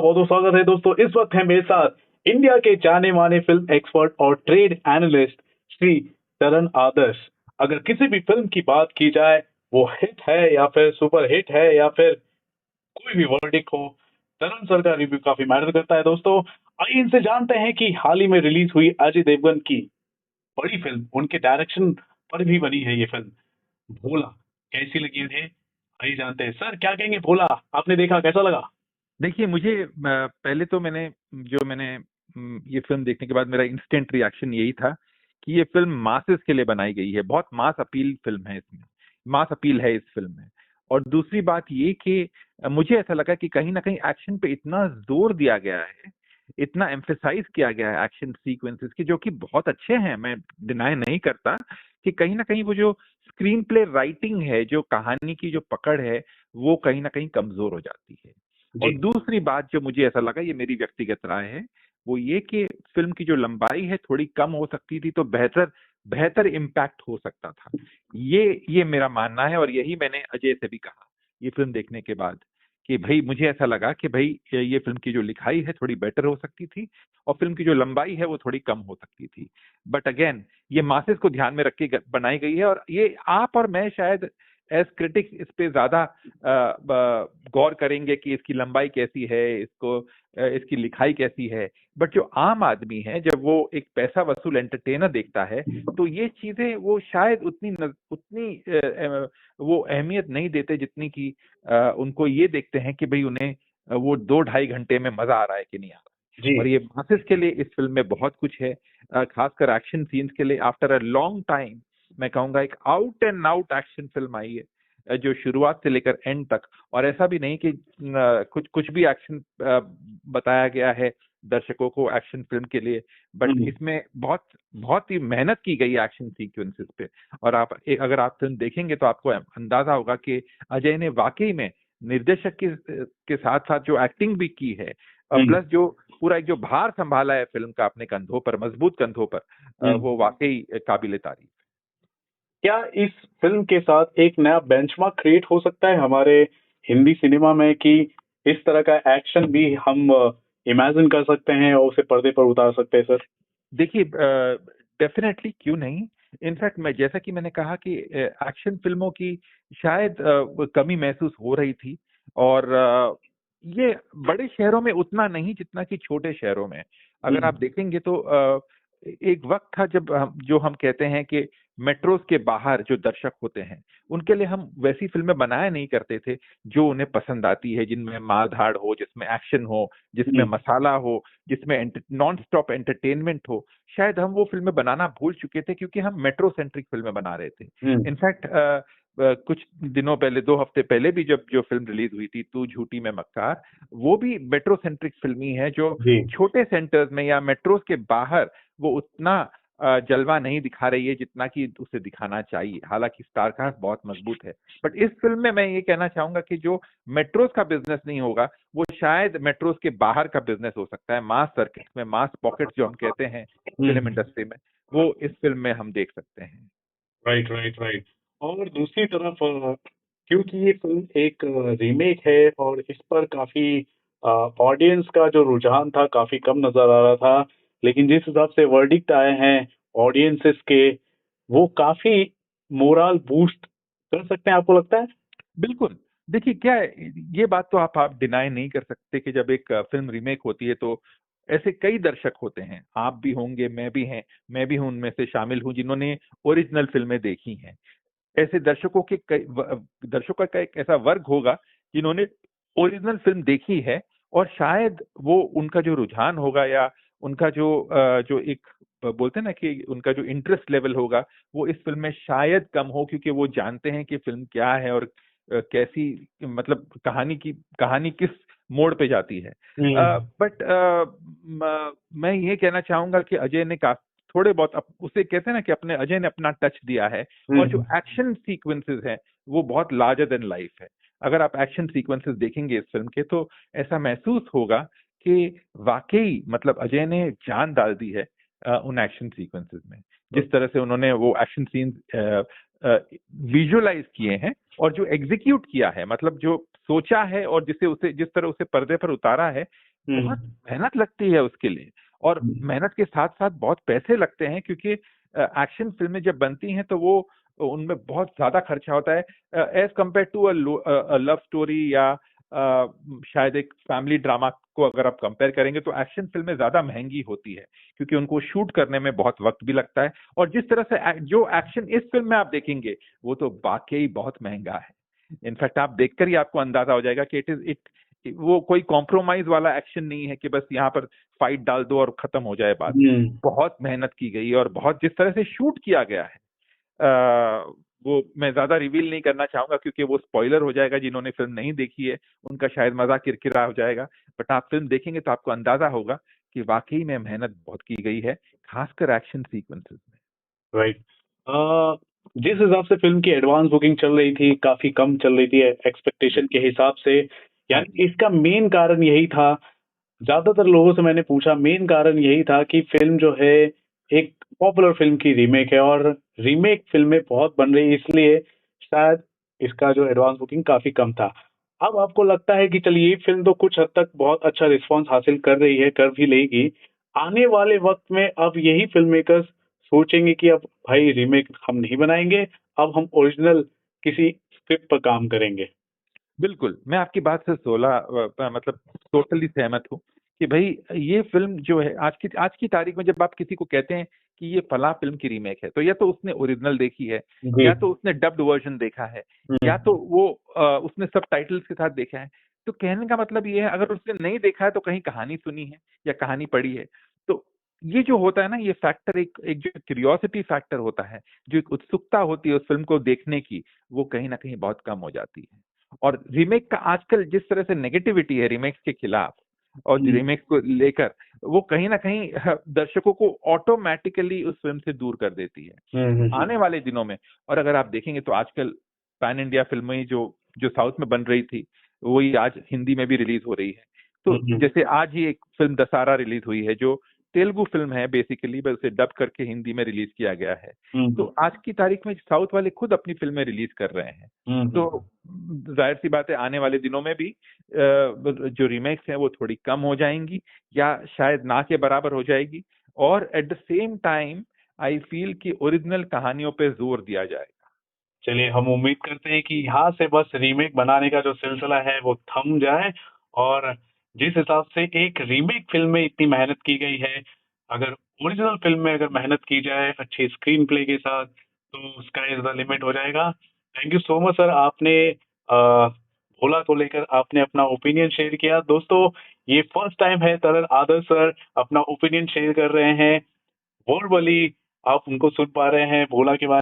बहुत बहुत स्वागत है दोस्तों। इस वक्त है मेरे साथ इंडिया के जाने माने फिल्म एक्सपर्ट और ट्रेड एनालिस्ट श्री तरन आदर्श। अगर किसी भी फिल्म की बात की जाए, वो हिट है या फिर सुपर हिट है या फिर कोई भी वर्डिक्ट हो, तरन सर का रिव्यू काफी मैटर करता है दोस्तों। आइए इनसे जानते हैं कि हाल ही में रिलीज हुई अजय देवगन की बड़ी फिल्म, उनके डायरेक्शन पर भी बनी है ये फिल्म भोला, कैसी लगी उन्हें। आइए जानते हैं। सर क्या कहेंगे, भोला आपने देखा, कैसा लगा? देखिए मुझे पहले तो मैंने ये फिल्म देखने के बाद मेरा इंस्टेंट रिएक्शन यही था कि ये फिल्म मासेस के लिए बनाई गई है। बहुत मास अपील फिल्म है, इसमें मास अपील है इस फिल्म में। और दूसरी बात ये कि मुझे ऐसा लगा कि कहीं ना कहीं एक्शन पे इतना जोर दिया गया है, इतना एम्फेसाइज किया गया है एक्शन सीक्वेंसेस की, जो कि बहुत अच्छे हैं, मैं डिनाई नहीं करता, कि कहीं ना कहीं वो जो स्क्रीन प्ले राइटिंग है, जो कहानी की जो पकड़ है, वो कहीं ना कहीं कमजोर हो जाती है। और जी। दूसरी बात जो मुझे ऐसा लगा, ये मेरी व्यक्तिगत राय है, वो ये कि फिल्म की जो लंबाई है थोड़ी कम हो सकती थी तो बेहतर बेहतर इम्पैक्ट हो सकता था। ये मेरा मानना है, और यही मैंने अजय से भी कहा ये फिल्म देखने के बाद, कि भाई मुझे ऐसा लगा कि भाई ये फिल्म की जो लिखाई है थोड़ी बेटर हो सकती थी, और फिल्म की जो लंबाई है वो थोड़ी कम हो सकती थी। बट अगेन, ये मासेस को ध्यान में रख के बनाई गई है, और ये आप और मैं शायद एज क्रिटिक इस पे ज्यादा गौर करेंगे कि इसकी लंबाई कैसी है, इसकी लिखाई कैसी है। बट जो आम आदमी है, जब वो एक पैसा वसूल एंटरटेनर देखता है, तो ये चीजें वो शायद उतनी वो अहमियत नहीं देते जितनी कि उनको ये देखते हैं कि भाई उन्हें वो 2-2.5 घंटे में मजा आ रहा है कि नहीं आ रहा है। जी। और ये मासेस के लिए इस फिल्म में बहुत कुछ है, खासकर एक्शन सीन्स के लिए। आफ्टर अ लॉन्ग टाइम मैं कहूंगा एक out and out action film आई है, जो शुरुआत से लेकर एंड तक। और ऐसा भी नहीं कि कुछ कुछ भी एक्शन बताया गया है दर्शकों को एक्शन फिल्म के लिए, बट हम्म। इसमें बहुत बहुत ही मेहनत की गई है एक्शन सीक्वेंसेस पे। और अगर आप फिल्म देखेंगे तो आपको अंदाजा होगा कि अजय ने वाकई में निर्देशक के साथ साथ जो एक्टिंग भी की है, हम्म। प्लस जो पूरा एक जो भार संभाला है फिल्म का अपने कंधों पर, मजबूत कंधों पर, हम्म। वो वाकई काबिले तारीफ। क्या इस फिल्म के साथ एक नया बेंचमार्क क्रिएट हो सकता है हमारे हिंदी सिनेमा में, कि इस तरह का एक्शन भी हम इमेजिन कर सकते हैं और उसे पर्दे पर उतार सकते हैं सर? देखिए डेफिनेटली, क्यों नहीं। इनफैक्ट मैं, जैसा कि मैंने कहा कि एक्शन फिल्मों की शायद कमी महसूस हो रही थी, और ये बड़े शहरों में उतना नहीं जितना कि छोटे शहरों में। अगर हम्म। आप देखेंगे तो एक वक्त था जब जो हम कहते हैं कि मेट्रोज के बाहर जो दर्शक होते हैं, उनके लिए हम वैसी फिल्में बनाया नहीं करते थे जो उन्हें पसंद आती है, जिनमें मार धाड़ हो, जिसमें एक्शन हो, जिसमें हम्म। मसाला हो, जिसमें नॉन स्टॉप एंटरटेनमेंट हो। शायद हम वो फिल्में बनाना भूल चुके थे, क्योंकि हम मेट्रो सेंट्रिक फिल्में बना रहे थे। हम्म। इनफैक्ट कुछ दिनों पहले, 2 हफ्ते पहले भी जब जो फिल्म रिलीज हुई थी, तू झूठी मैं मक्कार, वो भी मेट्रो सेंट्रिक फिल्म ही है, जो जी। छोटे सेंटर्स में या मेट्रोज के बाहर वो उतना जलवा नहीं दिखा रही है जितना कि उसे दिखाना चाहिए। हालांकि स्टार कास्ट बहुत मजबूत है, बट इस फिल्म में मैं ये कहना चाहूंगा कि जो मेट्रोज का बिजनेस नहीं होगा, वो शायद मेट्रोज के बाहर का बिजनेस हो सकता है। मास सर्किट में, मास पॉकेट जो हम कहते हैं फिल्म हम्म। इंडस्ट्री में, वो इस फिल्म में हम देख सकते हैं। Right, right, right. और दूसरी तरफ क्योंकि ये फिल्म एक रीमेक है और इस पर काफी ऑडियंस का जो रुझान था काफी कम नजर आ रहा था, लेकिन जिस हिसाब से वर्डिक्ट आए हैं ऑडियंसेस के, वो काफी मोरल बूस्ट कर सकते हैं, आपको लगता है? बिल्कुल। देखिए क्या है, ये बात तो आप डिनाई नहीं कर सकते कि जब एक फिल्म रीमेक होती है तो ऐसे कई दर्शक होते हैं, आप भी होंगे, मैं भी हूं, उनमें से शामिल हूं, जिन्होंने ओरिजिनल फिल्में देखी हैं। ऐसे दर्शकों का एक ऐसा वर्ग होगा जिन्होंने ओरिजिनल फिल्म देखी है, और शायद वो उनका जो रुझान होगा, या उनका जो एक बोलते हैं ना कि उनका जो इंटरेस्ट लेवल होगा, वो इस फिल्म में शायद कम हो, क्योंकि वो जानते हैं कि फिल्म क्या है और कैसी, मतलब कहानी किस मोड़ पे जाती है। हम्म। बट मैं ये कहना चाहूंगा कि अजय ने थोड़े बहुत उसे कहते हैं ना कि अपने अजय ने अपना टच दिया है। और जो हम्म। एक्शन सीक्वेंसेस हैं, वो बहुत लार्जर देन लाइफ है। अगर आप एक्शन सीक्वेंसेस देखेंगे इस फिल्म के, तो ऐसा महसूस होगा कि वाकई मतलब अजय ने जान डाल दी है उन एक्शन सीक्वेंसेस में। जिस तरह से उन्होंने वो एक्शन सीन्स विजुअलाइज किए हैं, और जो एग्जीक्यूट किया है, मतलब जो सोचा है और जिस तरह उसे पर्दे पर उतारा है, बहुत मेहनत लगती है उसके लिए, और मेहनत के साथ साथ बहुत पैसे लगते हैं, क्योंकि एक्शन फिल्में जब बनती हैं तो वो उनमें बहुत ज्यादा खर्चा होता है as compared to a love story, या शायद एक फैमिली ड्रामा को अगर आप कंपेयर करेंगे तो एक्शन फिल्में ज्यादा महंगी होती है, क्योंकि उनको शूट करने में बहुत वक्त भी लगता है। और जिस तरह से जो एक्शन इस फिल्म में आप देखेंगे वो तो वाकई बहुत महंगा है। इनफैक्ट आप देखकर ही आपको अंदाजा हो जाएगा कि इट वो कोई कॉम्प्रोमाइज वाला एक्शन नहीं है कि बस यहाँ पर फाइट डाल दो और खत्म हो जाए बात। बहुत मेहनत की गई और बहुत जिस तरह से शूट किया गया है, वो मैं ज्यादा रिवील नहीं करना चाहूंगा क्योंकि वो स्पॉइलर हो जाएगा। जिन्होंने फिल्म नहीं देखी है उनका शायद मजा किरकिरा हो जाएगा, बट आप फिल्म देखेंगे तो आपको अंदाजा होगा कि वाकई में मेहनत बहुत की गई है, खासकर एक्शन सीक्वेंसेस में। राइट। जिस हिसाब से फिल्म की एडवांस बुकिंग चल रही थी, काफी कम चल रही थी एक्सपेक्टेशन के हिसाब से, हाँ यानी जी। इसका मेन कारण यही था। ज्यादातर लोगों से मैंने पूछा, मेन कारण यही था कि फिल्म जो है एक पॉपुलर फिल्म की रीमेक है, और रीमेक फिल्में बहुत बन रही, इसलिए शायद इसका जो एडवांस बुकिंग काफी कम था। अब आपको लगता है कि चलिए ये फिल्म तो कुछ हद तक बहुत अच्छा रिस्पांस हासिल कर रही है, कर भी लेगी। आने वाले वक्त में अब यही फिल्म मेकर्स सोचेंगे कि अब भाई रीमेक हम नहीं बनाएंगे, अब हम ओरिजिनल किसी स्क्रिप्ट पर काम करेंगे। बिल्कुल, मैं आपकी बात से 16 मतलब टोटली सहमत हूँ कि भाई ये फिल्म जो है आज की तारीख में जब आप किसी को कहते हैं कि ये फला फिल्म की रीमेक है, तो या तो उसने ओरिजिनल देखी है, जी। या तो उसने डब्ड वर्जन देखा है, या तो वो उसने सब टाइटल्स के साथ देखा है। तो कहने का मतलब ये है, अगर उसने नहीं देखा है तो कहीं कहानी सुनी है या कहानी पढ़ी है। तो ये जो होता है ना, ये फैक्टर एक एक जो क्यूरियोसिटी फैक्टर होता है, जो एक उत्सुकता होती है उस फिल्म को देखने की, वो कहीं ना कहीं बहुत कम हो जाती है। और रीमेक का आजकल जिस तरह से नेगेटिविटी है रीमेक्स के खिलाफ और रीमेक्स को लेकर, वो कहीं ना कहीं दर्शकों को ऑटोमेटिकली उस फिल्म से दूर कर देती है आने वाले दिनों में। और अगर आप देखेंगे तो आजकल पैन इंडिया फिल्में जो जो साउथ में बन रही थी, वही आज हिंदी में भी रिलीज हो रही है। तो जैसे आज ही एक फिल्म दशहरा रिलीज हुई है, जो तेलुगु फिल्म है बेसिकली, बस उसे डब करके हिंदी में रिलीज किया गया है। तो आज की तारीख में साउथ वाले खुद अपनी फिल्में रिलीज कर रहे हैं। तो जाहिर सी बात है आने वाले दिनों में भी जो रीमेक्स हैं वो थोड़ी कम हो जाएंगी, या शायद ना के बराबर हो जाएगी। और at the same time I feel कि ओरिजिनल कहानियों पे जोर दिया जाएगा। चलिए, हम उम्मीद करते हैं कि यहाँ से बस रीमेक बनाने का जो सिलसिला है वो थम जाए, और जिस हिसाब से एक रीमेक फिल्म में इतनी मेहनत की गई है, अगर ओरिजिनल फिल्म में अगर मेहनत की जाए अच्छी स्क्रीन प्ले के साथ, तो स्काई इज द लिमिट हो जाएगा। Thank you so much sir, आपने भोला को लेकर आपने अपना ओपिनियन शेयर किया। दोस्तों, ये फर्स्ट टाइम है तरन आदर्श सर अपना ओपिनियन शेयर कर रहे हैं। बाहुबली, आप उनको सुन पा रहे हैं भोला के बारे